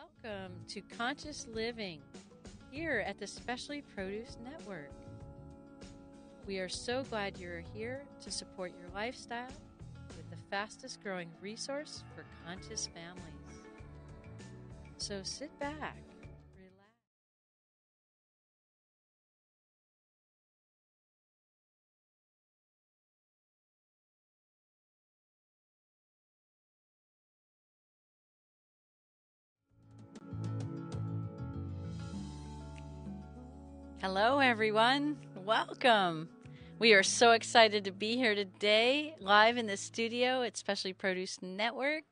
Welcome to Conscious Living here at the Specially Produce Network. We are so glad you're here to support your lifestyle with the fastest growing resource for conscious families. So sit back, relax. Hello, everyone. Welcome. We are so excited to be here today, live in the studio at Specially Produce Network.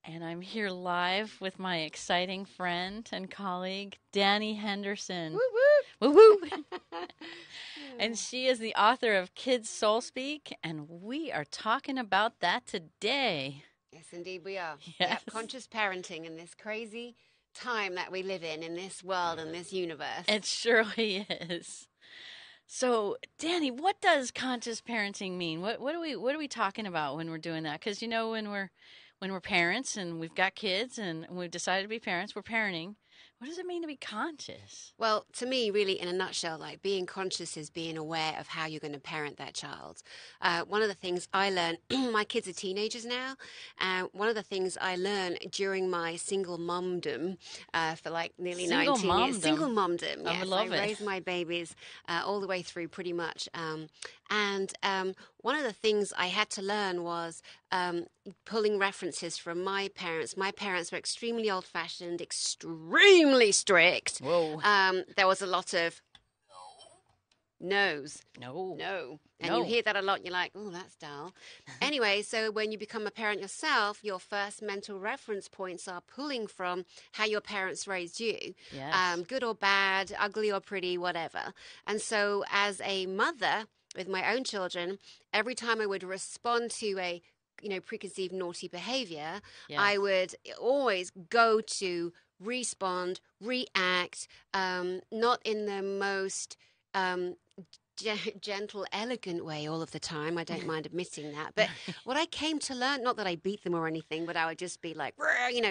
And I'm here live with my exciting friend and colleague, Dani Henderson. Woo woo! Woo woo! And she is the author of Kids Soul Speak, and we are talking about that today. Yes, indeed we are. Yes. Yep, conscious parenting in this crazy time that we live in this world and this universe. It surely is. So, Dani, what does conscious parenting mean? What are we talking about when we're doing that? Because when we're parents and we've got kids and we've decided to be parents, we're parenting. What does it mean to be conscious? Well, to me, really, in a nutshell, like being conscious is being aware of how you're going to parent that child. One of the things I learned, my kids are teenagers now, and one of the things I learned during my single momdom for like nearly 19 years. Single momdom. Yes, I raised my babies all the way through pretty much. One of the things I had to learn was pulling references from my parents. My parents were extremely old-fashioned, extremely strict. Whoa. There was a lot of no's. No. And you hear that a lot and you're like, oh, that's dull. Anyway, so when you become a parent yourself, your first mental reference points are pulling from how your parents raised you. Yes. Good or bad, ugly or pretty, whatever. And so as a mother with my own children, every time I would respond to a preconceived naughty behavior, Yes. I would always go to respond, react, not in the most gentle, elegant way all of the time. I don't mind admitting that. But what I came to learn, not that I beat them or anything, but I would just be like,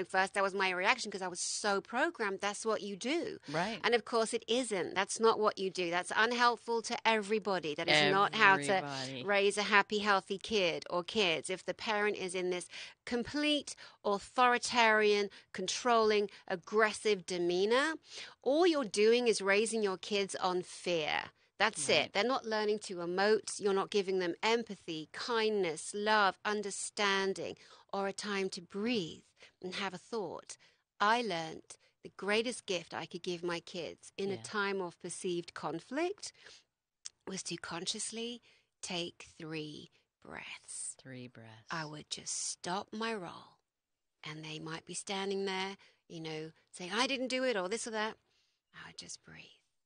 first that was my reaction because I was so programmed. That's what you do. Right. And of course it isn't. That's not what you do. That's unhelpful to everybody. That is not how to raise a happy, healthy kid or kids. If the parent is in this complete authoritarian, controlling, aggressive demeanor, all you're doing is raising your kids on fear. That's right. It. They're not learning to emote. You're not giving them empathy, kindness, love, understanding, or a time to breathe and have a thought. I learned the greatest gift I could give my kids in a time of perceived conflict was to consciously take 3 breaths. 3 breaths. I would just stop my roll, and they might be standing there, saying, I didn't do it, or this or that. I would just breathe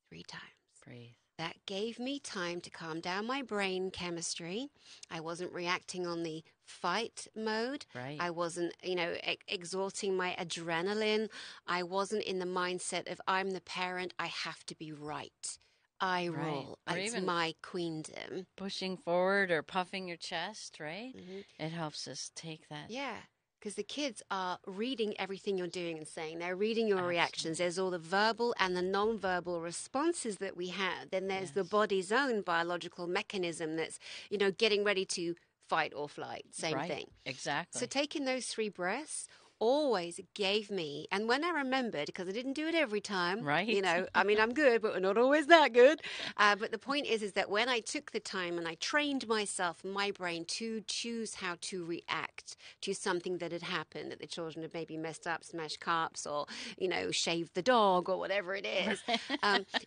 3 times. Breathe. That gave me time to calm down my brain chemistry. I wasn't reacting on the fight mode. Right. I wasn't, exhausting my adrenaline. I wasn't in the mindset of I'm the parent, I have to be right. I rule. It's my queendom. Pushing forward or puffing your chest, right? Mm-hmm. It helps us take that. Yeah. Because the kids are reading everything you're doing and saying. They're reading your reactions. There's all the verbal and the non-verbal responses that we have. Then there's the body's own biological mechanism that's, getting ready to fight or flight. Same thing. Exactly. So taking those 3 breaths always gave me, and when I remembered, because I didn't do it every time, right? I'm good, but we're not always that good. But the point is that when I took the time and I trained myself, my brain, to choose how to react to something that had happened, that the children had maybe messed up, smashed cups, or, shaved the dog, or whatever it is,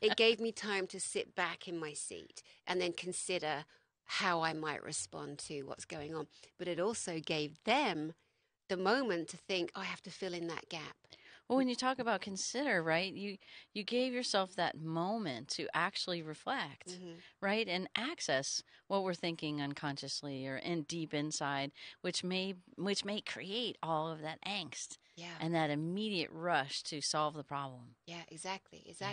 it gave me time to sit back in my seat and then consider how I might respond to what's going on. But it also gave them the moment to think, I have to fill in that gap. Well, when you talk about consider, right, you gave yourself that moment to actually reflect, right, and access what we're thinking unconsciously or in deep inside, which may create all of that angst and that immediate rush to solve the problem. Yeah, exactly. Yeah.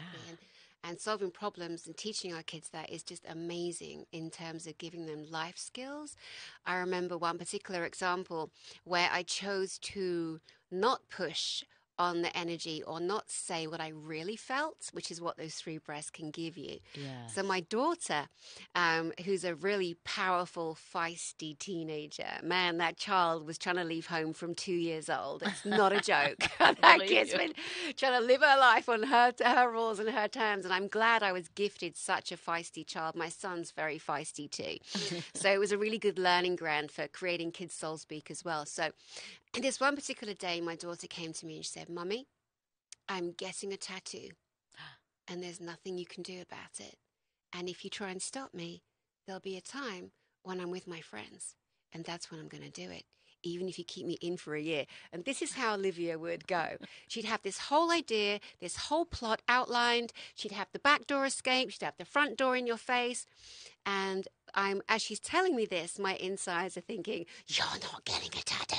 And solving problems and teaching our kids that is just amazing in terms of giving them life skills. I remember one particular example where I chose to not push on the energy or not say what I really felt, which is what those 3 breaths can give you. Yes. So my daughter, who's a really powerful, feisty teenager, man, that child was trying to leave home from 2 years old. It's not a joke. That kid's been trying to live her life on her rules and her terms, and I'm glad I was gifted such a feisty child. My son's very feisty too. So it was a really good learning ground for creating Kids Soul Speak as well. So this one particular day, my daughter came to me and she said, "Mummy, I'm getting a tattoo and there's nothing you can do about it. And if you try and stop me, there'll be a time when I'm with my friends and that's when I'm going to do it, even if you keep me in for a year." And this is how Olivia would go. She'd have this whole idea, this whole plot outlined. She'd have the back door escape. She'd have the front door in your face. And as she's telling me this, my insides are thinking, "You're not getting a tattoo.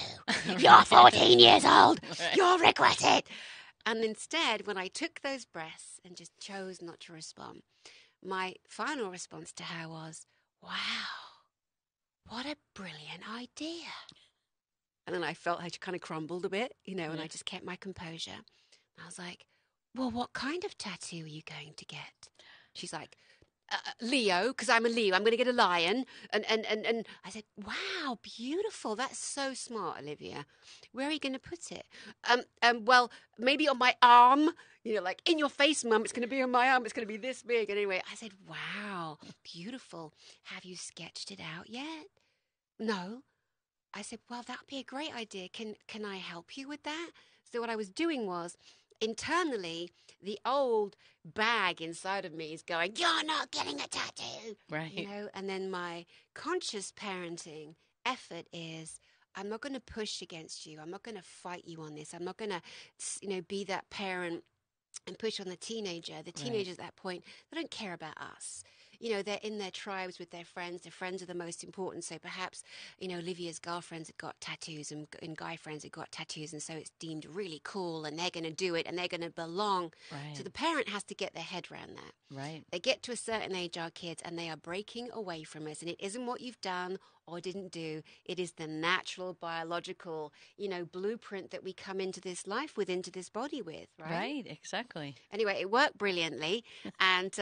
You're 14 years old. Right. You'll regret it." And instead, when I took those breaths and just chose not to respond, my final response to her was, "Wow, what a brilliant idea." And then I felt her kind of crumbled a bit, and I just kept my composure. I was like, "Well, what kind of tattoo are you going to get?" She's like, "Leo, because I'm a Leo. I'm going to get a lion." And I said, "Wow, beautiful. That's so smart, Olivia. Where are you going to put it?" Well, maybe on my arm. Like, "In your face, Mum. It's going to be on my arm. It's going to be this big." And anyway, I said, "Wow, beautiful. Have you sketched it out yet?" "No." I said, "Well, that'd be a great idea. Can I help you with that?" So what I was doing was, internally, the old bag inside of me is going, "You're not getting a tattoo." Right. And then my conscious parenting effort is, I'm not going to push against you. I'm not going to fight you on this. I'm not going to, be that parent and push on the teenager. The teenagers at that point, they don't care about us. They're in their tribes with their friends. Their friends are the most important. So perhaps, Olivia's girlfriends have got tattoos and guy friends have got tattoos. And so it's deemed really cool and they're going to do it and they're going to belong. Right. So the parent has to get their head around that. Right. They get to a certain age, our kids, and they are breaking away from us. And it isn't what you've done or didn't do. It is the natural, biological, blueprint that we come into this life with, into this body with, right? Right, exactly. Anyway, it worked brilliantly. And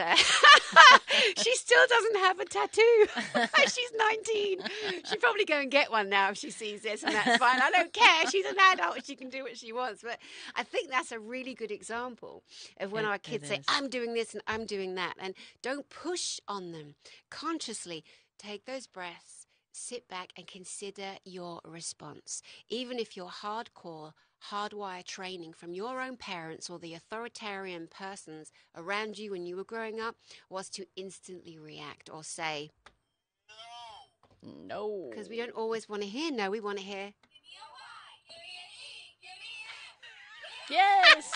she still doesn't have a tattoo. She's 19. She'll probably go and get one now if she sees this, and that's fine. I don't care. She's an adult. She can do what she wants. But I think that's a really good example of when our kids say, "I'm doing this and I'm doing that." And don't push on them. Consciously take those breaths. Sit back and consider your response. Even if you're hardwire training from your own parents or the authoritarian persons around you when you were growing up was to instantly react or say, "No." Because we don't always want to hear no. We want to hear, "Yes."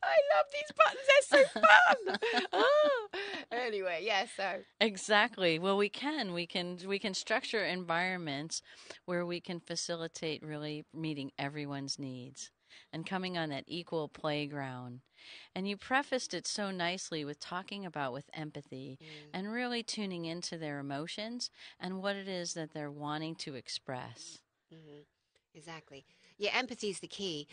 I love these buttons. They're so fun. Oh. Anyway, so exactly. Well, we can structure environments where we can facilitate really meeting everyone's needs and coming on that equal playground. And you prefaced it so nicely with talking about with empathy and really tuning into their emotions and what it is that they're wanting to express. Mm-hmm. Exactly. Yeah, empathy is the key.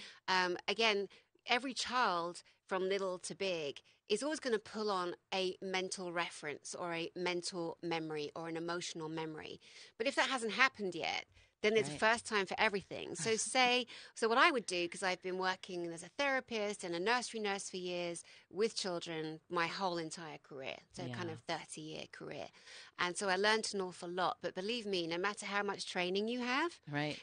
Again, every child from little to big is always going to pull on a mental reference or a mental memory or an emotional memory. But if that hasn't happened yet, then it's the first time for everything. So what I would do, because I've been working as a therapist and a nursery nurse for years with children my whole entire career, so kind of 30-year career. And so I learned an awful lot. But believe me, no matter how much training you have,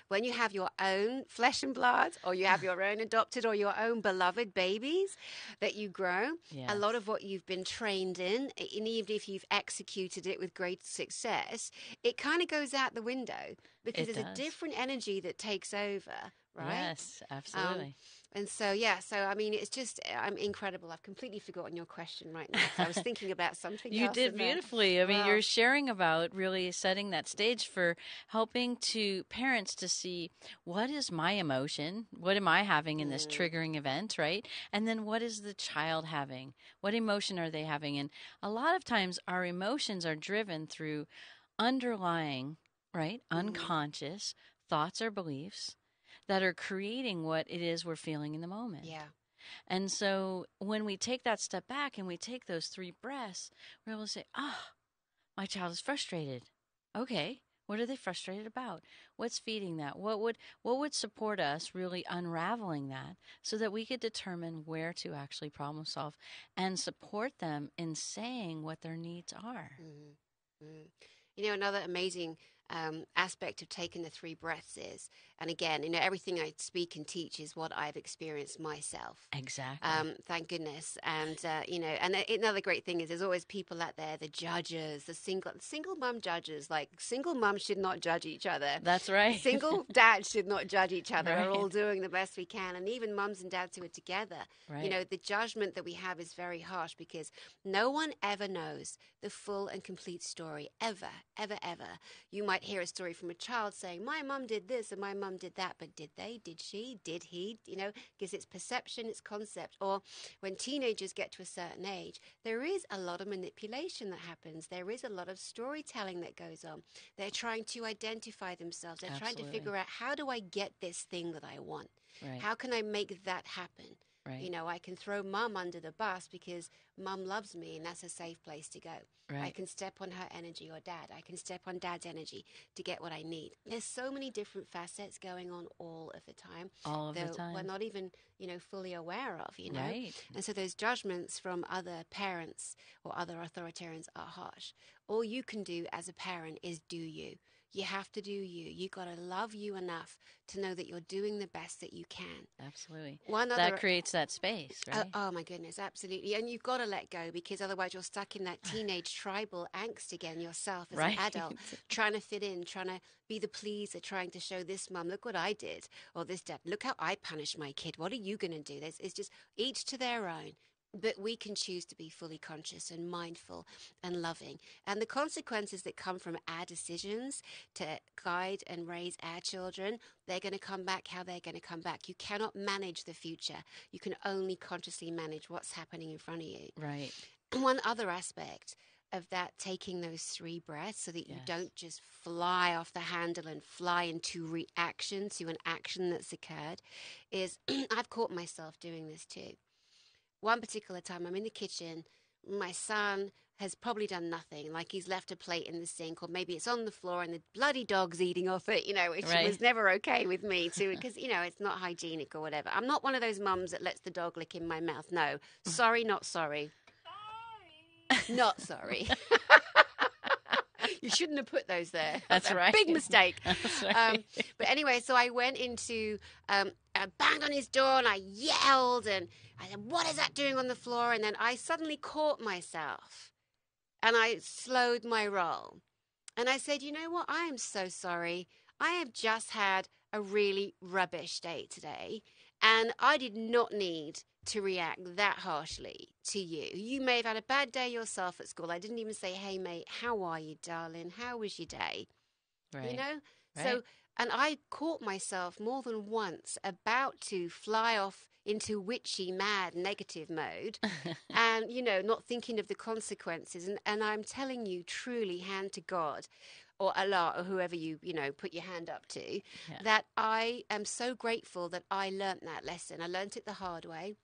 when you have your own flesh and blood or you have your own adopted or your own beloved babies that you grow, a lot of what you've been trained in, and even if you've executed it with great success, it kind of goes out the window because there's a different energy that takes over, right? Yes, absolutely. And so, I mean, it's just, I'm incredible. I've completely forgotten your question right now. So I was thinking about something else. You did beautifully. I mean, you're sharing about really setting that stage for helping parents to see what is my emotion? What am I having in this triggering event, right? And then what is the child having? What emotion are they having? And a lot of times our emotions are driven through underlying, unconscious thoughts or beliefs that are creating what it is we're feeling in the moment. Yeah. And so when we take that step back and we take those 3 breaths, we're able to say, my child is frustrated. Okay, what are they frustrated about? What's feeding that? What would support us really unraveling that so that we could determine where to actually problem solve and support them in saying what their needs are? Mm-hmm. Mm. You know, another amazing aspect of taking the 3 breaths is, and again, you know, everything I speak and teach is what I've experienced myself. Exactly. Thank goodness. And, you know, and another great thing is there's always people out there, the judges, the single mom judges, like single moms should not judge each other. That's right. Single dads should not judge each other. Right. We're all doing the best we can. And even mums and dads who are together, Right. you know, the judgment that we have is very harsh because no one ever knows the full and complete story, ever, ever, ever. You might hear a story from a child saying, my mum did this and my mum did that, but did they, did she, did he, you know, because it's perception, it's concept. Or when teenagers get to a certain age, there is a lot of manipulation that happens. There is a lot of storytelling that goes on. They're trying to identify themselves. They're Absolutely. trying to figure out, how do I get this thing that I want? Right. How can I make that happen? Right. You know, I can throw mum under the bus because mum loves me and that's a safe place to go. Right. I can step on her energy, or dad. I can step on dad's energy to get what I need. There's so many different facets going on all of the time. All of the time. We're not even, you know, fully aware of, you know. Right. And so those judgments from other parents or other authoritarians are harsh. All you can do as a parent is do you. You have to do you. You got to love you enough to know that you're doing the best that you can. Absolutely. That creates that space, right? Oh my goodness, absolutely. And you've got to let go because otherwise you're stuck in that teenage tribal angst again yourself as right. an adult, trying to fit in, trying to be the pleaser, trying to show this mum, look what I did, or this dad, look how I punished my kid. What are you going to do? It's just each to their own. But we can choose to be fully conscious and mindful and loving. And the consequences that come from our decisions to guide and raise our children, they're going to come back how they're going to come back. You cannot manage the future. You can only consciously manage what's happening in front of you. Right. And one other aspect of that, taking those 3 breaths so that you don't just fly off the handle and fly into reaction to an action that's occurred, is I've caught myself doing this too. One particular time I'm in the kitchen, my son has probably done nothing, like he's left a plate in the sink, or maybe it's on the floor and the bloody dog's eating off it, you know, which was never okay with me too, because, you know, it's not hygienic or whatever. I'm not one of those mums that lets the dog lick in my mouth. No, sorry, not sorry. Sorry. Not sorry. You shouldn't have put those there. That's right. Big mistake. That's right. But anyway, so I went into, I banged on his door and I yelled and I said, what is that doing on the floor? And then I suddenly caught myself and I slowed my roll. And I said, you know what? I am so sorry. I have just had a really rubbish day today. And I did not need to react that harshly to you. You may have had a bad day yourself at school. I didn't even say, hey, mate, how are you, darling? How was your day? Right. You know? Right. So, and I caught myself more than once about to fly off into witchy, mad, negative mode and, you know, not thinking of the consequences. And I'm telling you, truly, hand to God, or Allah, or whoever you know, put your hand up to, that I am so grateful that I learnt that lesson. I learnt it the hard way,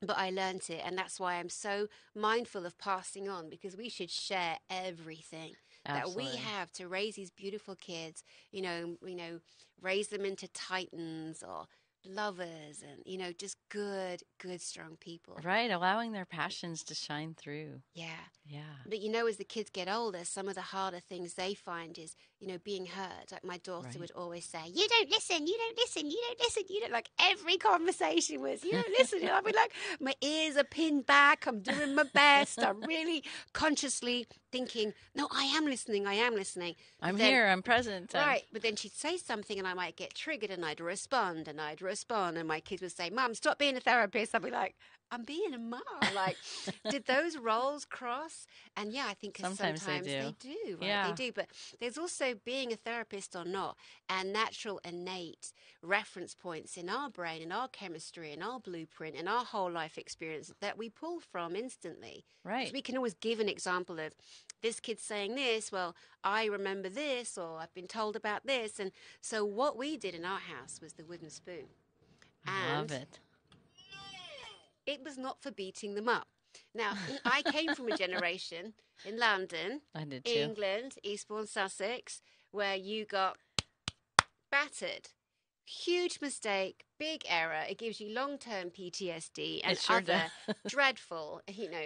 but I learnt it. And that's why I'm so mindful of passing on, because we should share everything Absolutely. that we have to raise these beautiful kids, you know, raise them into titans or lovers and, you know, just good, strong people. Right. Allowing their passions to shine through. Yeah. Yeah. But, you know, as the kids get older, some of the harder things they find is, you know, being heard. Like my daughter would always say, you don't listen, you don't listen, you don't listen, you don't, like every conversation was, you don't listen. And I'd be like, my ears are pinned back. I'm doing my best. I'm really consciously thinking, no, I am listening. I'm here. I'm present. Right. But then she'd say something and I might get triggered and I'd respond. And my kids would say, Mum, stop being a therapist. I'd be like, I'm being a mom. Like, did those roles cross? And yeah, I think sometimes they do. Right? Yeah. They do. But there's also, being a therapist or not, and natural innate reference points in our brain, in our chemistry, in our blueprint, in our whole life experience that we pull from instantly. Right. We can always give an example of this kid's saying this, well, I remember this, or I've been told about this. And so what we did in our house was the wooden spoon. Love it. It was not for beating them up. Now, I came from a generation in London, I did too. England, Eastbourne, Sussex, where you got battered. Huge mistake, big error. It gives you long-term PTSD and other dreadful,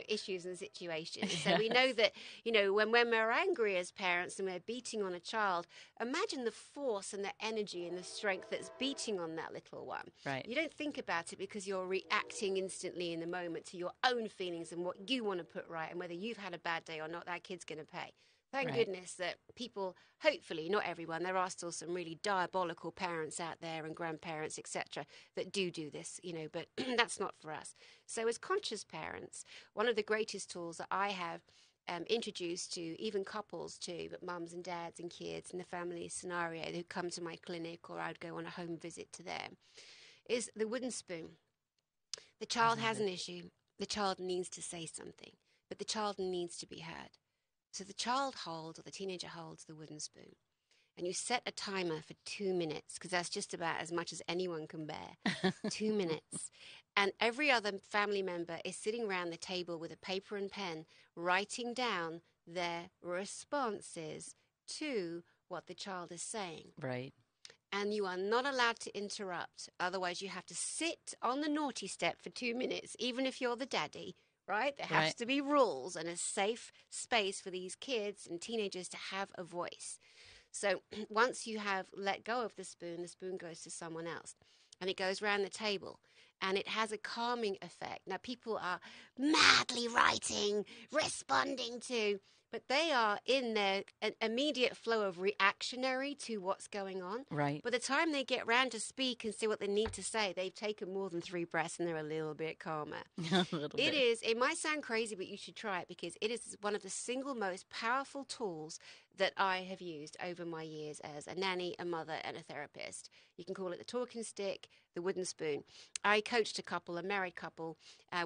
issues and situations. So we know that, when we're angry as parents and we're beating on a child, imagine the force and the energy and the strength that's beating on that little one. Right. You don't think about it because you're reacting instantly in the moment to your own feelings and what you want to put right, and whether you've had a bad day or not, that kid's going to pay. Thank goodness that people, hopefully, not everyone, there are still some really diabolical parents out there and grandparents, etc., that do this, but that's not for us. So as conscious parents, one of the greatest tools that I have introduced to even couples too, but mums and dads and kids in the family scenario who come to my clinic or I'd go on a home visit to them, is the wooden spoon. The child has an issue. The child needs to say something, but the child needs to be heard. So the child holds, or the teenager holds, the wooden spoon. And you set a timer for 2 minutes, because that's just about as much as anyone can bear. 2 minutes. And every other family member is sitting around the table with a paper and pen, writing down their responses to what the child is saying. Right. And you are not allowed to interrupt. Otherwise, you have to sit on the naughty step for 2 minutes, even if you're the daddy. Right? There has to be rules and a safe space for these kids and teenagers to have a voice. So once you have let go of the spoon goes to someone else. And it goes around the table. And it has a calming effect. Now, people are madly writing, responding to, but they are in their immediate flow of reactionary to what's going on. Right. By the time they get round to speak and say what they need to say, they've taken more than 3 breaths and they're a little bit calmer. It might sound crazy, but you should try it, because it is one of the single most powerful tools that I have used over my years as a nanny, a mother, and a therapist. You can call it the talking stick, the wooden spoon. I coached a married couple,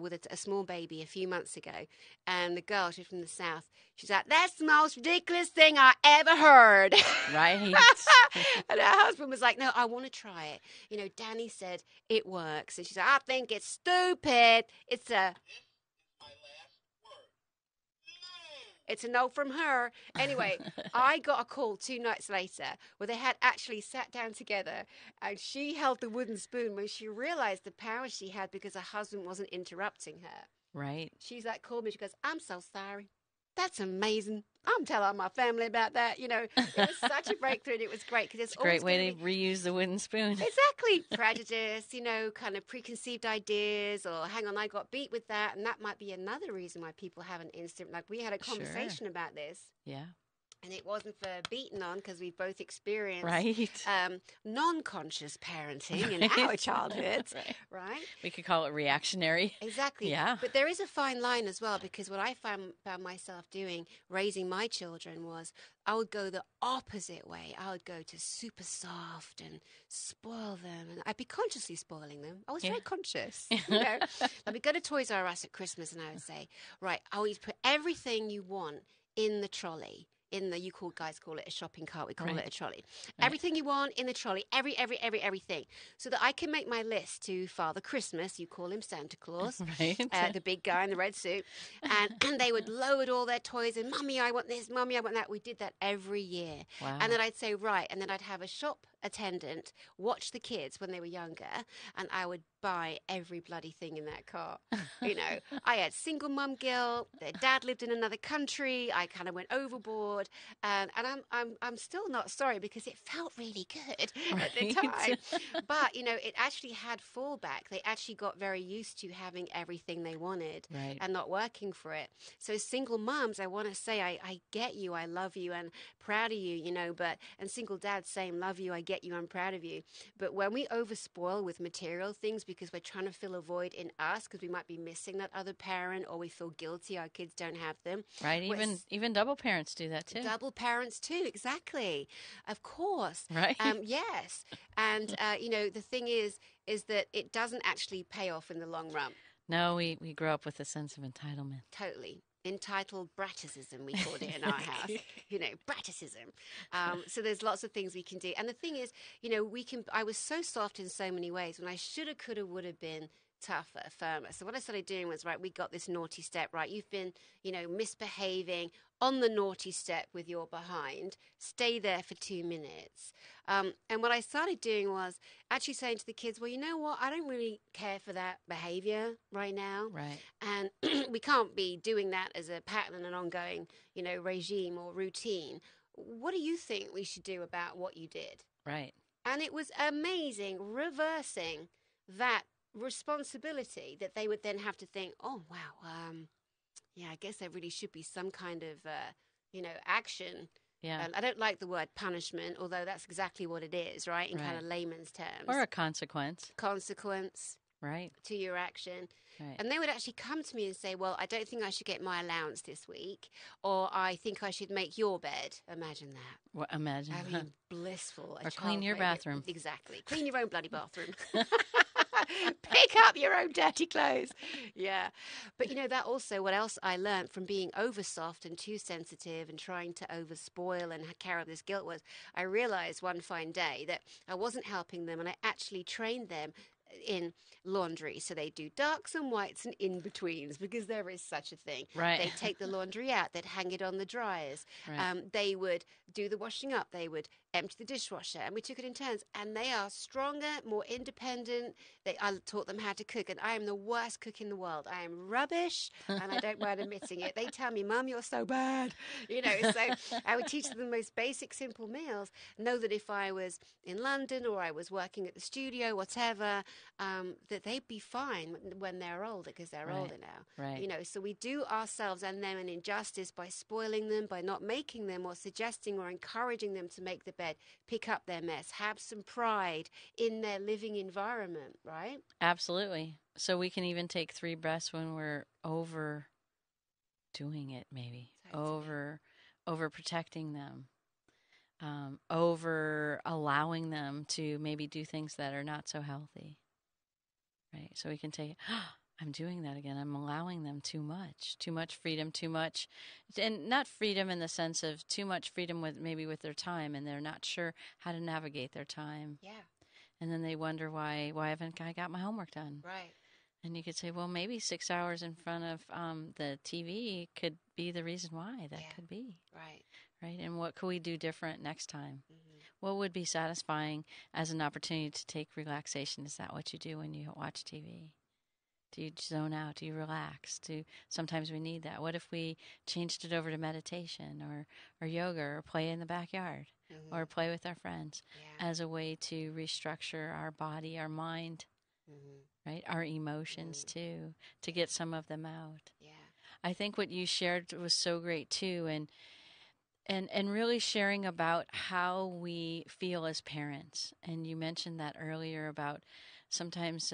with a small baby a few months ago, and the girl, she's from the South, she's like, "That's the most ridiculous thing I ever heard." Right. And her husband was like, "No, I want to try it. Dani said it works." And she's like, "I think it's stupid. It's a no from her." Anyway, I got a call 2 nights later where they had actually sat down together, and she held the wooden spoon when she realized the power she had because her husband wasn't interrupting her. Right. She's like, called me. She goes, "I'm so sorry. That's amazing. I'm telling my family about that." It was such a breakthrough, and it was great because it's a great way to reuse the wooden spoon. Exactly. Prejudice, kind of preconceived ideas, or hang on, I got beat with that. And that might be another reason why people have an instant, like we had a conversation about this. Yeah. And it wasn't for beating on, because we both experienced non-conscious parenting in our childhoods, right? We could call it reactionary. Exactly. Yeah. But there is a fine line as well, because what I found myself doing, raising my children, was I would go the opposite way. I would go to super soft and spoil them, and I'd be consciously spoiling them. I was very conscious. Like we'd go to Toys R Us at Christmas, and I would say, right, I want you to put everything you want in the trolley. Guys call it a shopping cart. We call it a trolley. Right. Everything you want in the trolley. Everything. So that I can make my list to Father Christmas. You call him Santa Claus. Right. The big guy in the red suit. And they would load all their toys and, "Mummy, I want this. Mummy, I want that." We did that every year. Wow. And then I'd say, right. And then I'd have a shop attendant watch the kids when they were younger, and I would buy every bloody thing in that cart. I had single mum guilt. Their dad lived in another country. I kind of went overboard, and I'm still not sorry, because it felt really good at the time. But it actually had fallback. They actually got very used to having everything they wanted and not working for it. So single mums, I want to say I get you, I love you, and proud of you. And single dads, same, love you, I get you, I'm proud of you. But when we overspoil with material things because we're trying to fill a void in us, because we might be missing that other parent, or we feel guilty our kids don't have them. Right. Even double parents do that too. Double parents too. Exactly. Of course. Right. Yes. And the thing is that it doesn't actually pay off in the long run. No, we grow up with a sense of entitlement. Totally. entitled Bratticism, we called it in our house. Bratticism. So there's lots of things we can do. And the thing is, I was so soft in so many ways when I shoulda, coulda, woulda been tougher, firmer. So what I started doing was, right, we got this naughty step, right? You've been, misbehaving on the naughty step with your behind. Stay there for 2 minutes. And what I started doing was actually saying to the kids, well, you know what? I don't really care for that behavior right now. Right. And we can't be doing that as a pattern and an ongoing, regime or routine. What do you think we should do about what you did? Right. And it was amazing reversing that responsibility that they would then have to think, oh, wow, I guess there really should be some kind of, action. Yeah. I don't like the word punishment, although that's exactly what it is, right, in kind of layman's terms. Or a consequence. Right. To your action. Right. And they would actually come to me and say, well, I don't think I should get my allowance this week, or I think I should make your bed. Imagine that. Well, imagine. I mean, blissful. Or clean your bathroom. Exactly. Clean your own bloody bathroom. Pick up your own dirty clothes. Yeah. But, that also, what else I learned from being over soft and too sensitive and trying to over spoil and carry this guilt was I realized one fine day that I wasn't helping them, and I actually trained them in laundry. So they do darks and whites and in-betweens, because there is such a thing. Right. They'd take the laundry out. They'd hang it on the dryers. Right. They would do the washing up. They would empty the dishwasher. And we took it in turns. And they are stronger, more independent. I taught them how to cook. And I am the worst cook in the world. I am rubbish, and I don't mind admitting it. They tell me, Mum, you're so bad. So I would teach them the most basic, simple meals. Know that if I was in London or I was working at the studio, whatever, that they'd be fine when they're older, because they're older now. Right. So we do ourselves and them an injustice by spoiling them, by not making them or suggesting or encouraging them to make the bed, pick up their mess, have some pride in their living environment, right? Absolutely. So we can even take 3 breaths when we're over doing it, maybe. Totally. Over protecting them. Over allowing them to maybe do things that are not so healthy. Right. So we can take, I'm doing that again. I'm allowing them too much freedom, too much, and not freedom in the sense of too much freedom with their time, and they're not sure how to navigate their time. Yeah. And then they wonder why haven't I got my homework done? Right. And you could say, well, maybe 6 hours in front of the TV could be the reason why. That could be. Right. Right. And what could we do different next time? Mm-hmm. What would be satisfying as an opportunity to take relaxation? Is that what you do when you watch TV? Do you zone out? Do you relax? Sometimes we need that. What if we changed it over to meditation or yoga or play in the backyard or play with our friends as a way to restructure our body, our mind, right? Our emotions too, to get some of them out. Yeah. I think what you shared was so great too, and really sharing about how we feel as parents. And you mentioned that earlier about sometimes,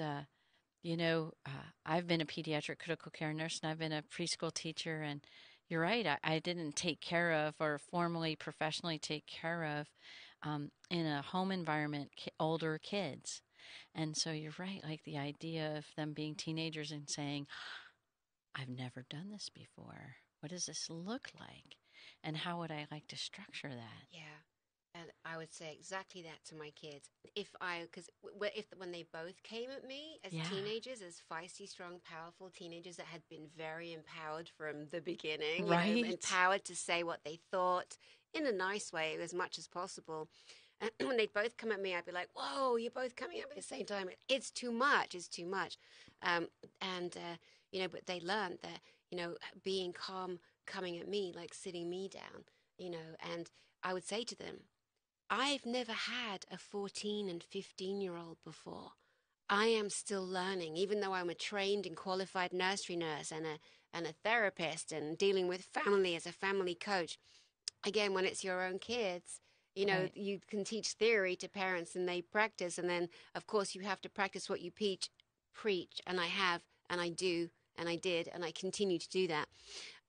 I've been a pediatric critical care nurse, and I've been a preschool teacher, and you're right, I didn't take care of or formally, professionally take care of in a home environment older kids. And so you're right, like the idea of them being teenagers and saying, I've never done this before. What does this look like? And how would I like to structure that? Yeah. And I would say exactly that to my kids. When they both came at me as teenagers, as feisty, strong, powerful teenagers that had been very empowered from the beginning, right? Empowered to say what they thought in a nice way as much as possible. And when they'd both come at me, I'd be like, whoa, you're both coming at me at the same time. It's too much. It's too much. But they learned that, being calm, coming at me, like sitting me down, and I would say to them, I've never had a 14 and 15-year-old before. I am still learning, even though I'm a trained and qualified nursery nurse and a therapist and dealing with family as a family coach. Again, when it's your own kids, right. You can teach theory to parents and they practice. And then, of course, you have to practice what you preach. And I have, and I do, and I did, and I continue to do that.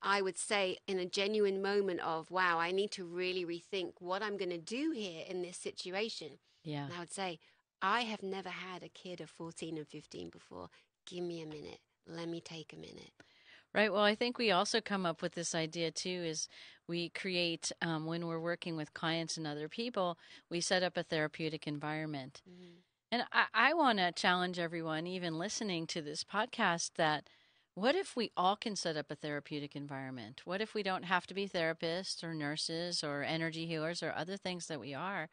I would say in a genuine moment of, wow, I need to really rethink what I'm going to do here in this situation. Yeah. And I would say, I have never had a kid of 14 and 15 before. Give me a minute. Let me take a minute. Right. Well, I think we also come up with this idea too is we create, when we're working with clients and other people, we set up a therapeutic environment. Mm-hmm. And I want to challenge everyone, even listening to this podcast, that what if we all can set up a therapeutic environment? What if we don't have to be therapists or nurses or energy healers or other things that we are?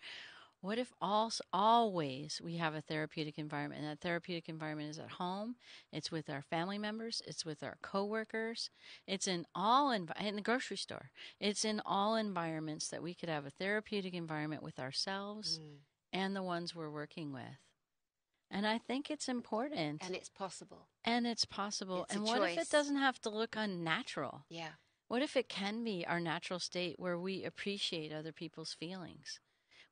What if always we have a therapeutic environment? And that therapeutic environment is at home. It's with our family members. It's with our coworkers. It's in in the grocery store. It's in all environments that we could have a therapeutic environment with ourselves and the ones we're working with. And I think it's important. And it's possible. It's It's what if it doesn't have to look unnatural? Yeah. What if it can be our natural state where we appreciate other people's feelings?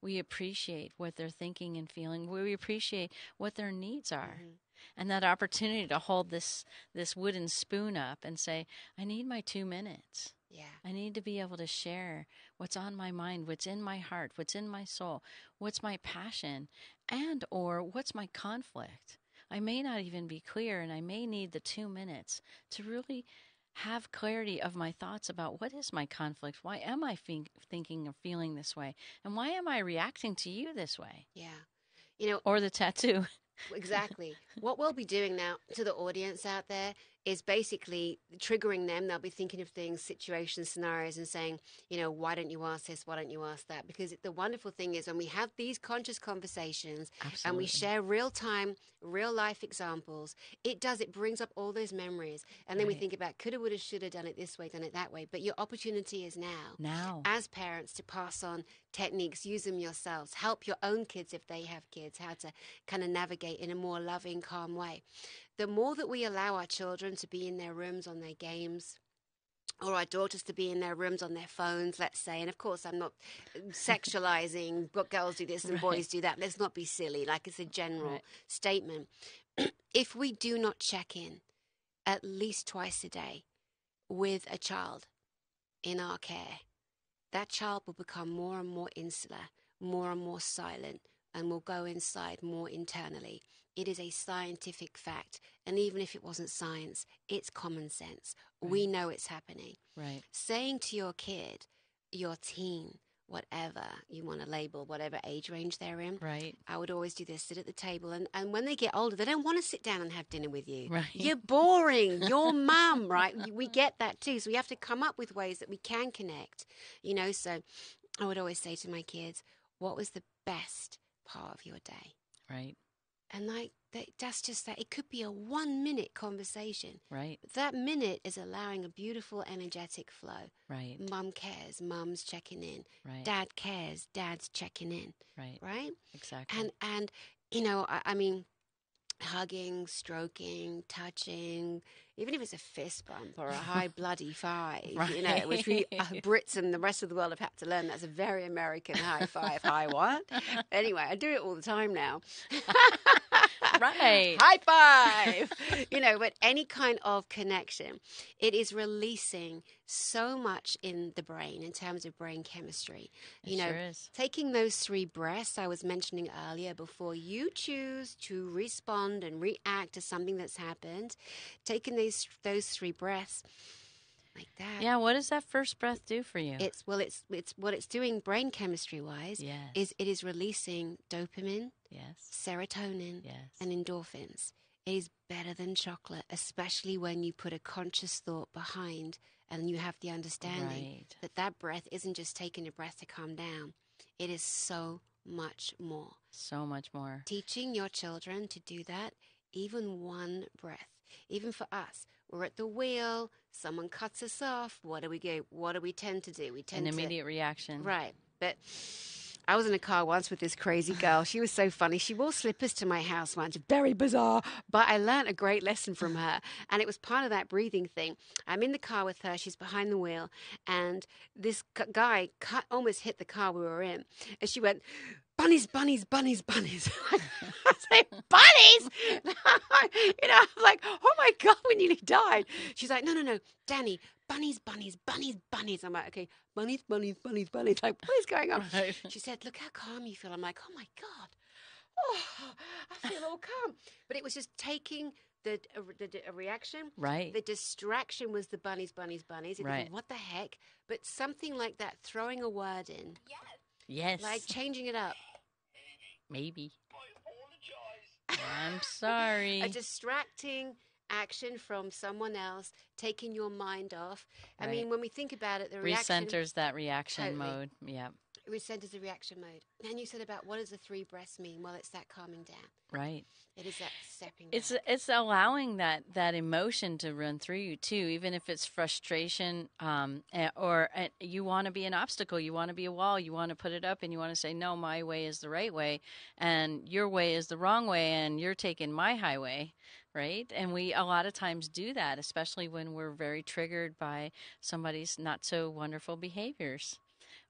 We appreciate what they're thinking and feeling. We appreciate what their needs are. Mm-hmm. And that opportunity to hold this wooden spoon up and say, I need my 2 minutes. Yeah. I need to be able to share what's on my mind, what's in my heart, what's in my soul, what's my passion, and or what's my conflict. I may not even be clear, and I may need the 2 minutes to really have clarity of my thoughts about what is my conflict, why am I thinking or feeling this way, and why am I reacting to you this way? Yeah. Or the tattoo. Exactly. What we'll be doing now to the audience out there is basically triggering them. They'll be thinking of things, situations, scenarios, and saying, why don't you ask this? Why don't you ask that? Because the wonderful thing is when we have these conscious conversations and we share real-time, real-life examples, it brings up all those memories. And then we think about coulda, woulda, shoulda, done it this way, done it that way. But your opportunity is now, as parents, to pass on techniques, use them yourselves, help your own kids if they have kids, how to kind of navigate in a more loving, calm way. The more that we allow our children to be in their rooms on their games, or our daughters to be in their rooms on their phones, let's say, and of course I'm not sexualizing, but girls do this and boys do that. Let's not be silly, like it's a general statement. If we do not check in at least twice a day with a child in our care, that child will become more and more insular, more and more silent, and will go inside more internally. It is a scientific fact. And even if it wasn't science, it's common sense. Right. We know it's happening. Right. Saying to your kid, your teen, whatever you want to label, whatever age range they're in. Right. I would always do this, sit at the table. And when they get older, they don't want to sit down and have dinner with you. Right. You're boring. You're mum, right? We get that too. So we have to come up with ways that we can connect, So I would always say to my kids, what was the best part of your day? Right. And that's just that. It could be a 1 minute conversation. Right. That minute is allowing a beautiful, energetic flow. Right. Mum cares. Mum's checking in. Right. Dad cares. Dad's checking in. Right. Right. Exactly. And I mean, hugging, stroking, touching, even if it's a fist bump or a high bloody five, right. Which we Brits and the rest of the world have had to learn. That's a very American high five. High what? Anyway, I do it all the time now. Right. High five. But any kind of connection, it is releasing so much in the brain in terms of brain chemistry. Sure is. Taking those 3 breaths I was mentioning earlier before you choose to respond and react to something that's happened, taking those 3 breaths like that. Yeah, what does that first breath do for you? It's what it's doing brain chemistry wise. Yes. Is it is releasing dopamine, yes, serotonin, yes, and endorphins. It is better than chocolate, especially when you put a conscious thought behind and you have the understanding that breath isn't just taking a breath to calm down. It is so much more. So much more. Teaching your children to do that, even 1 breath. Even for us, we're at the wheel, someone cuts us off. What do we do? What do we tend to do? We tend An immediate reaction. Right. But I was in a car once with this crazy girl. She was so funny. She wore slippers to my house once. Very bizarre. But I learned a great lesson from her. And it was part of that breathing thing. I'm in the car with her. She's behind the wheel. And this guy almost hit the car we were in. And she went, bunnies, bunnies, bunnies, bunnies. I was like, bunnies? I was like, oh my God, we nearly died. She's like, no, Dani, bunnies, bunnies, bunnies, bunnies. I'm like, okay, bunnies, bunnies, bunnies, bunnies. Like, what is going on? Right. She said, look how calm you feel. I'm like, oh my God. Oh, I feel all calm. But it was just taking a reaction. Right. The distraction was the bunnies. Right. What the heck? But something like that, throwing a word in. Yes. Like changing it up. Maybe. I'm sorry. A distracting action from someone else, taking your mind off. Right. I mean, when we think about it, the reaction... Recenters that reaction mode. Yeah. Recenters the reaction mode. And you said about what does the 3 breaths mean? Well, it's that calming down. Right. It is that stepping back. It's allowing that emotion to run through you too, even if it's frustration, or you want to be an obstacle, you want to be a wall, you want to put it up, and you want to say, no, my way is the right way, and your way is the wrong way, and you're taking my highway, right? And we a lot of times do that, especially when we're very triggered by somebody's not so wonderful behaviors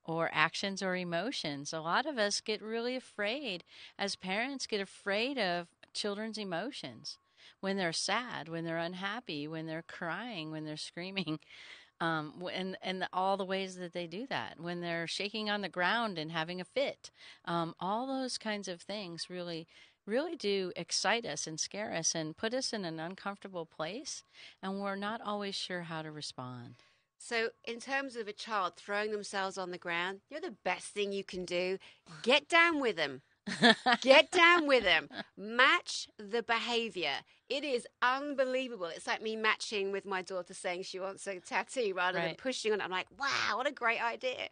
or actions or emotions. A lot of us get really afraid, as parents, get afraid of children's emotions when they're sad, when they're unhappy, when they're crying, when they're screaming, and all the ways that they do that, when they're shaking on the ground and having a fit. All those kinds of things really do excite us and scare us and put us in an uncomfortable place, and we're not always sure how to respond. So in terms of a child throwing themselves on the ground, you know the best thing you can do? Get down with them. Get down with them. Match the behavior. It is unbelievable. It's like me matching with my daughter saying she wants a tattoo rather than pushing on it. I'm like, wow, what a great idea.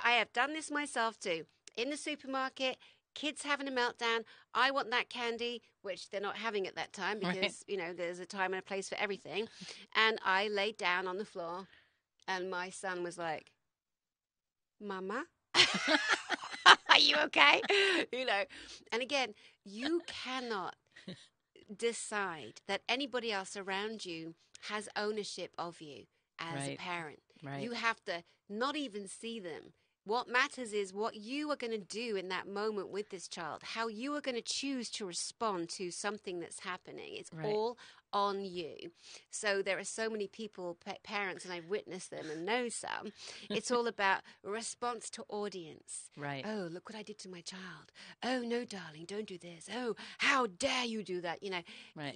I have done this myself too. In the supermarket, kids having a meltdown. I want that candy, which they're not having at that time because, you know, there's a time and a place for everything. And I laid down on the floor. And my son was like, Mama, are you okay? You know, and again, you cannot decide that anybody else around you has ownership of you as a parent. Right. You have to not even see them. What matters is what you are going to do in that moment with this child, how you are going to choose to respond to something that's happening. It's all on you. So there are so many people, parents, and I've witnessed them and know some. It's all about response to audience. Right. Oh, look what I did to my child. Oh, no, darling, don't do this. Oh, how dare you do that? You know,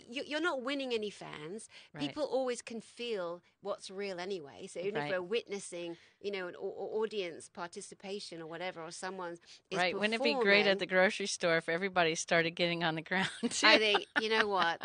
you're not winning any fans. Right. People always can feel what's real anyway. So even if we're witnessing, you know, an audience participation or whatever, or someone is performing. Wouldn't it be great at the grocery store if everybody started getting on the ground too? I think, you know what?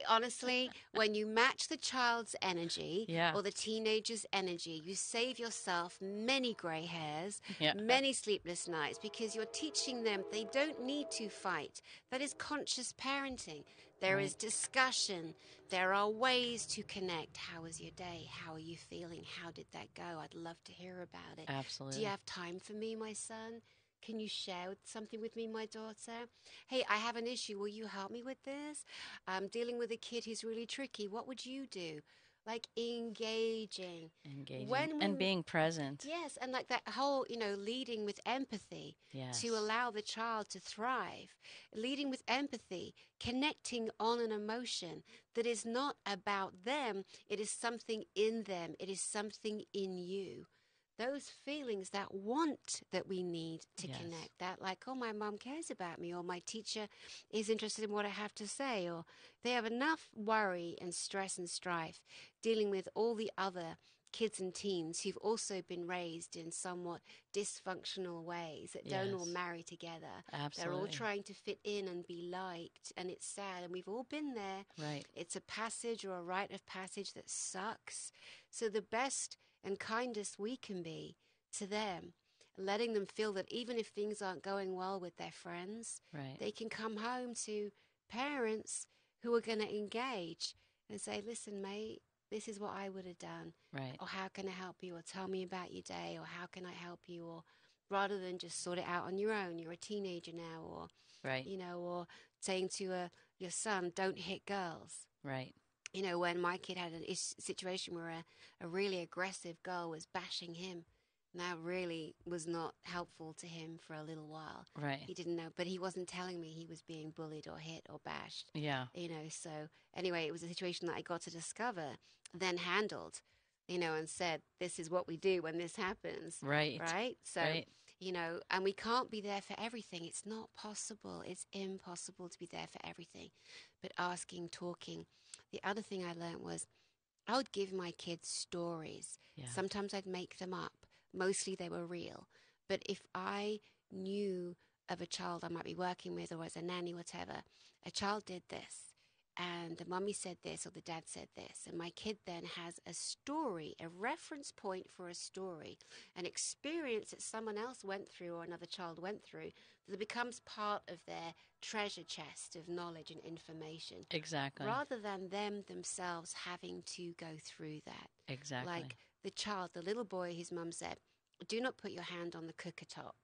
Honestly, when you match the child's energy or the teenager's energy, you save yourself many gray hairs, many sleepless nights, because you're teaching them they don't need to fight. That is conscious parenting. There is discussion. There are ways to connect. How was your day? How are you feeling? How did that go? I'd love to hear about it. Absolutely. Do you have time for me, my son? Can you share something with me, my daughter? Hey, I have an issue. Will you help me with this? I'm dealing with a kid who's really tricky. What would you do? Like engaging. And being present. Yes, and like that whole, you know, leading with empathy to allow the child to thrive. Leading with empathy, connecting on an emotion that is not about them. It is something in them. It is something in you. Those feelings, that want that we need to connect, that like, oh, my mom cares about me, or my teacher is interested in what I have to say, or they have enough worry and stress and strife dealing with all the other kids and teens who've also been raised in somewhat dysfunctional ways that don't all marry together. Absolutely. They're all trying to fit in and be liked, and it's sad, and we've all been there. Right. It's a passage or a rite of passage that sucks. So the best and kindest we can be to them, letting them feel that even if things aren't going well with their friends, they can come home to parents who are going to engage and say, listen, mate, this is what I would have done. Right. Or how can I help you? Or tell me about your day. Or how can I help you? Or rather than just sort it out on your own. You're a teenager now. Or, you know, or saying to your son, don't hit girls. Right. You know, when my kid had a situation where a really aggressive girl was bashing him, and that really was not helpful to him for a little while. Right. He didn't know, but he wasn't telling me he was being bullied or hit or bashed. Yeah. You know, so anyway, it was a situation that I got to discover, then handled, you know, and said, this is what we do when this happens. Right. Right? So and we can't be there for everything. It's not possible. It's impossible to be there for everything. But asking, talking. The other thing I learned was I would give my kids stories. Yeah. Sometimes I'd make them up. Mostly they were real. But if I knew of a child I might be working with, or as a nanny, whatever, a child did this, and the mummy said this, or the dad said this, and my kid then has a story, a reference point for a story, an experience that someone else went through or another child went through, that becomes part of their treasure chest of knowledge and information. Exactly. Rather than them themselves having to go through that. Exactly. Like the child, the little boy, his mum said, do not put your hand on the cooker top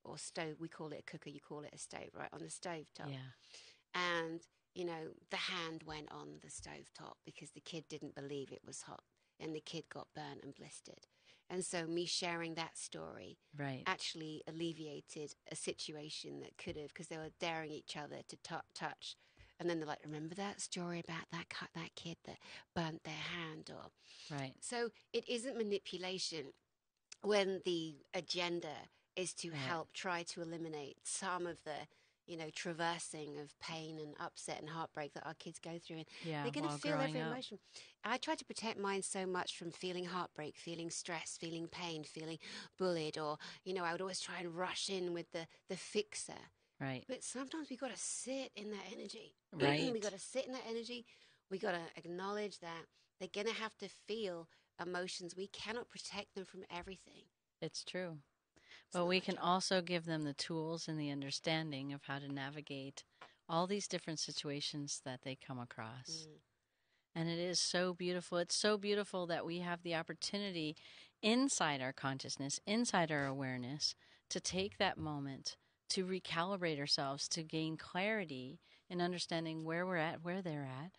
or stove. We call it a cooker, you call it a stove, right? On the stove top. Yeah. And, the hand went on the stove top because the kid didn't believe it was hot and the kid got burnt and blistered. And so me sharing that story actually alleviated a situation that could have, because they were daring each other to touch. And then they're like, remember that story about that kid that burnt their hand? So it isn't manipulation when the agenda is to help try to eliminate some of the traversing of pain and upset and heartbreak that our kids go through. And they're going to feel every emotion. I try to protect mine so much from feeling heartbreak, feeling stress, feeling pain, feeling bullied, or, I would always try and rush in with the fixer. Right. But sometimes we got to sit in that energy. Right. We got to sit in that energy. We got to acknowledge that they're going to have to feel emotions. We cannot protect them from everything. It's true. But we can also give them the tools and the understanding of how to navigate all these different situations that they come across. And it is so beautiful. It's so beautiful that we have the opportunity inside our consciousness, inside our awareness, to take that moment to recalibrate ourselves, to gain clarity in understanding where we're at, where they're at,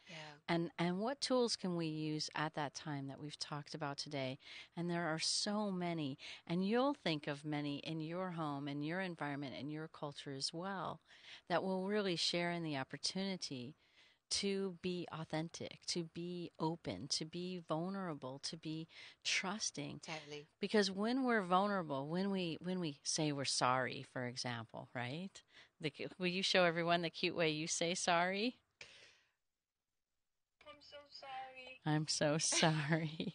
and what tools can we use at that time that we've talked about today. And there are so many, and you'll think of many in your home, in your environment, in your culture as well, that will really share in the opportunity to be authentic, to be open, to be vulnerable, to be trusting. Totally. Because when we're vulnerable, when we say we're sorry, for example, right? Will you show everyone the cute way you say sorry? I'm so sorry.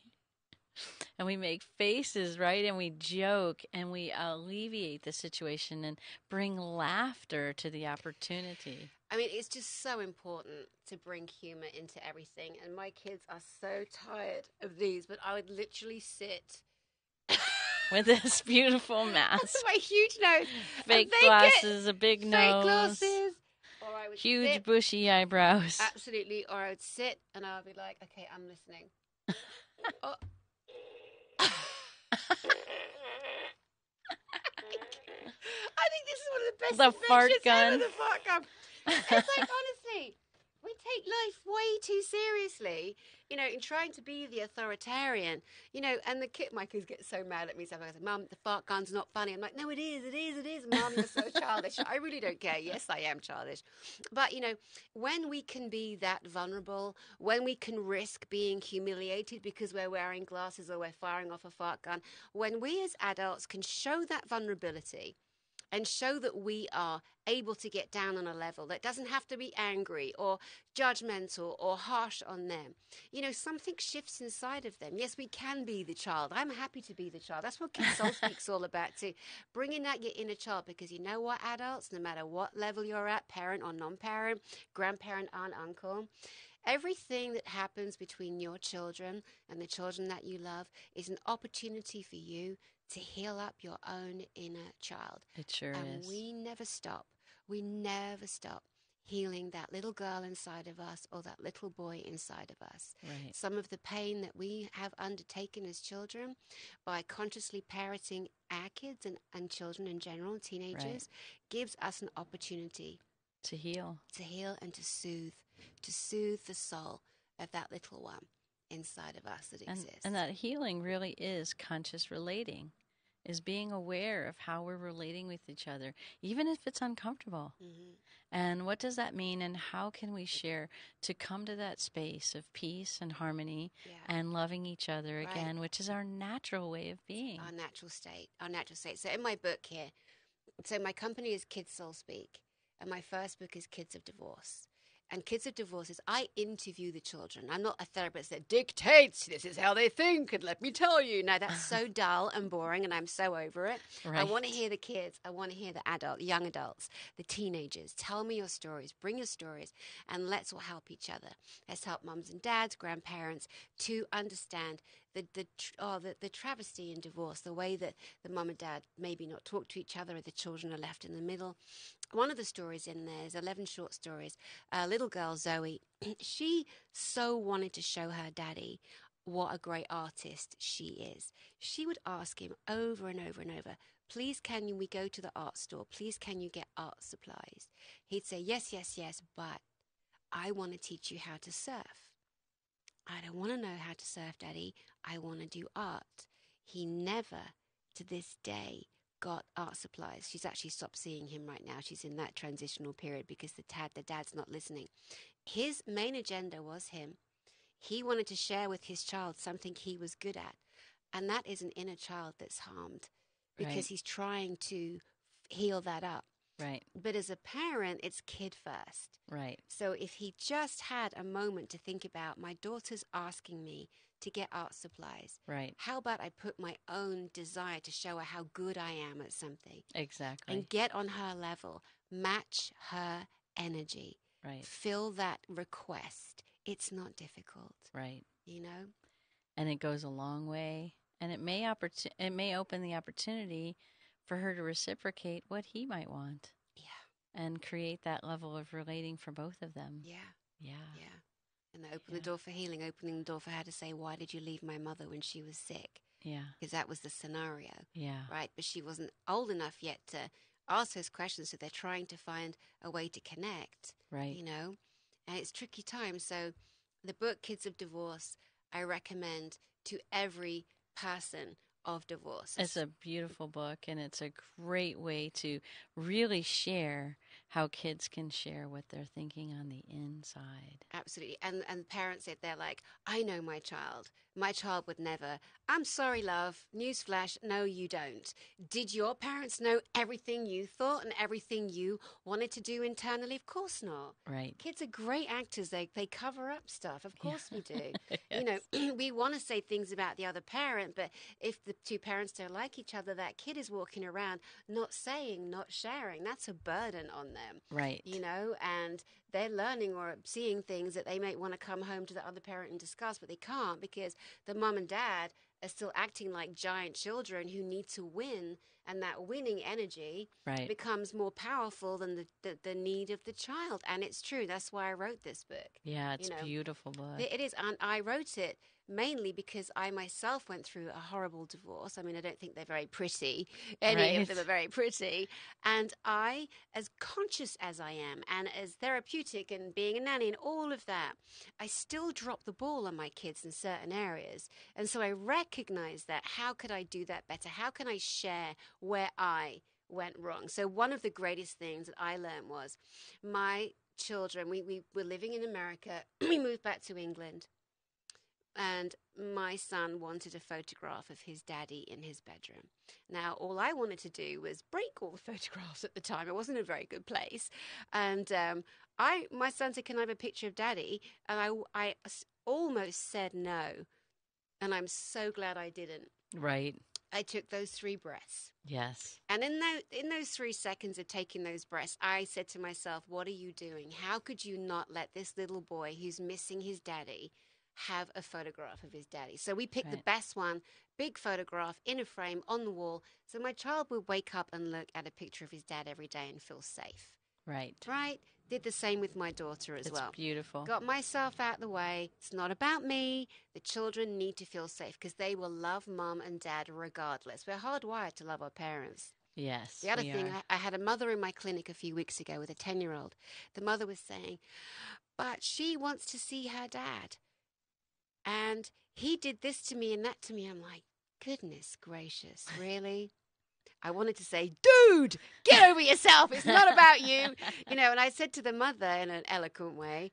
And we make faces, right? And we joke and we alleviate the situation and bring laughter to the opportunity. I mean, it's just so important to bring humor into everything. And my kids are so tired of these, but I would literally sit with this beautiful mask, my huge nose, fake glasses, a big nose, fake glasses, or I would huge bushy eyebrows. Absolutely. Or I would sit and I would be like, okay, I'm listening. Oh. I think this is one of the best fart gun. ever, the fart gun. It's like, honestly, we take life way too seriously, in trying to be the authoritarian, and my kids get so mad at me. So I say, Mum, the fart gun's not funny. I'm like, no, it is. Mum, you're so childish. I really don't care. Yes, I am childish. But, when we can be that vulnerable, when we can risk being humiliated because we're wearing glasses or we're firing off a fart gun, when we as adults can show that vulnerability, and show that we are able to get down on a level that doesn't have to be angry or judgmental or harsh on them. Something shifts inside of them. Yes, we can be the child. I'm happy to be the child. That's what Kids Soul Speak's all about too. Bringing out your inner child, because you know what, adults, no matter what level you're at, parent or non-parent, grandparent, aunt, uncle, everything that happens between your children and the children that you love is an opportunity for you to heal up your own inner child. It sure is. And we never stop. We never stop healing that little girl inside of us or that little boy inside of us. Right. Some of the pain that we have undertaken as children by consciously parenting our kids and children in general, teenagers, gives us an opportunity to heal. And to soothe the soul of that little one inside of us that exists. And that healing really is conscious relating. is being aware of how we're relating with each other, even if it's uncomfortable. Mm-hmm. And what does that mean, and how can we share to come to that space of peace and harmony and loving each other again, which is our natural way of being. Our natural state, So in my book here, so my company is Kids Soul Speak, and my first book is Kids of Divorce. And Kids of Divorce is I interview the children. I'm not a therapist that dictates this is how they think and let me tell you. No, that's so dull and boring, and I'm so over it. Right. I want to hear the kids. I want to hear the young adults, the teenagers. Tell me your stories. Bring your stories, and let's all help each other. Let's help mums and dads, grandparents to understand the travesty in divorce, the way that the mum and dad maybe not talk to each other, or the children are left in the middle. One of the stories in there is 11 short stories. A little girl, Zoe, she so wanted to show her daddy what a great artist she is. She would ask him over and over and over, please can we go to the art store? Please can you get art supplies? He'd say, yes, yes, yes, but I want to teach you how to surf. I don't want to know how to surf, Daddy. I want to do art. He never, to this day, got art supplies. She's actually stopped seeing him right now. She's in that transitional period because the dad's not listening. His main agenda was him. He wanted to share with his child something he was good at. And that is an inner child that's harmed because he's trying to heal that up. Right. But as a parent, it's kid first. Right. So if he just had a moment to think about, my daughter's asking me to get art supplies. Right. How about I put my own desire to show her how good I am at something? Exactly. And get on her level, match her energy. Right. Fill that request. It's not difficult. Right. You know? And it goes a long way. And it may open the opportunity for her to reciprocate what he might want. Yeah. And create that level of relating for both of them. Yeah. Yeah. Yeah. And open the door for healing, opening the door for her to say, why did you leave my mother when she was sick? Yeah. Because that was the scenario. Yeah. Right? But she wasn't old enough yet to ask those questions, so they're trying to find a way to connect. Right. You know? And it's tricky times. So the book, Kids of Divorce, I recommend to every person of divorce. It's a beautiful book, and it's a great way to really share how kids can share what they're thinking on the inside. Absolutely. And parents, if they're like, I know my child would never. I'm sorry, love. Newsflash, no, you don't. Did your parents know everything you thought and everything you wanted to do internally? Of course not. Right. Kids are great actors. They cover up stuff. Of course we do. Yes. You know, we want to say things about the other parent, but if the two parents don't like each other, that kid is walking around not saying, not sharing. That's a burden on them. Right. You know, and they're learning or seeing things that they might want to come home to the other parent and discuss, but they can't because the mum and dad are still acting like giant children who need to win, and that winning energy becomes more powerful than the need of the child. And it's true. That's why I wrote this book. Yeah, it's a beautiful book. It is. And I wrote it mainly because I myself went through a horrible divorce. I mean, I don't think they're very pretty. Any of them are very pretty. And I, as conscious as I am and as therapeutic and being a nanny and all of that, I still drop the ball on my kids in certain areas. And so I recognize that. How could I do that better? How can I share where I went wrong? So one of the greatest things that I learned was my children, we were living in America. We moved back to England. And my son wanted a photograph of his daddy in his bedroom. Now, all I wanted to do was break all the photographs at the time. It wasn't a very good place. And my son said, can I have a picture of daddy? And I almost said no. And I'm so glad I didn't. Right. I took those 3 breaths. Yes. And in those 3 seconds of taking those breaths, I said to myself, what are you doing? How could you not let this little boy who's missing his daddy have a photograph of his daddy? So we picked the best one, big photograph in a frame on the wall. So my child would wake up and look at a picture of his dad every day and feel safe. Right. Right? Did the same with my daughter as well. It's beautiful. Got myself out the way. It's not about me. The children need to feel safe because they will love mum and dad regardless. We're hardwired to love our parents. Yes. The other thing, I had a mother in my clinic a few weeks ago with a 10-year-old. The mother was saying, but she wants to see her dad. And he did this to me and that to me. I'm like, Goodness gracious, really? I wanted to say, dude, get over yourself. It's not about you. And I said to the mother in an eloquent way,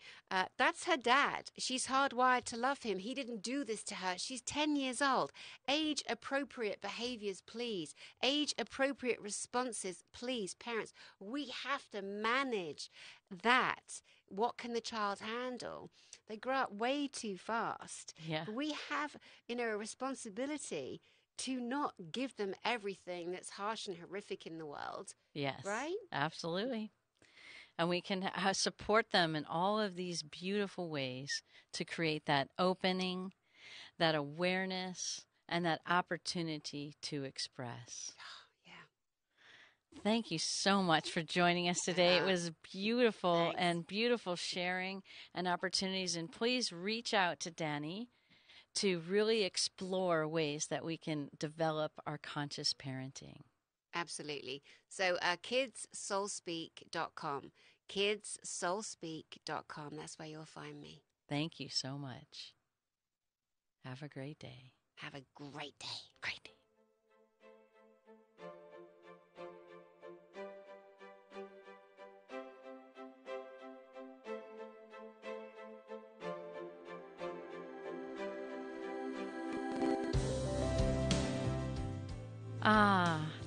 that's her dad. She's hardwired to love him. He didn't do this to her. She's 10 years old. Age-appropriate behaviors, please. Age-appropriate responses, please. Parents, we have to manage that. What can the child handle? They grow up way too fast. Yeah. We have, a responsibility to not give them everything that's harsh and horrific in the world. Yes. Right? Absolutely. And we can support them in all of these beautiful ways to create that opening, that awareness, and that opportunity to express. Yeah. Thank you so much for joining us today. It was beautiful. Thanks. And beautiful sharing and opportunities. And please reach out to Dani to really explore ways that we can develop our conscious parenting. Absolutely. So kidssoulspeak.com. Kidssoulspeak.com. That's where you'll find me. Thank you so much. Have a great day. Have a great day. Great day.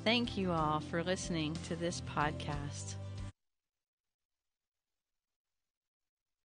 Thank you all for listening to this podcast.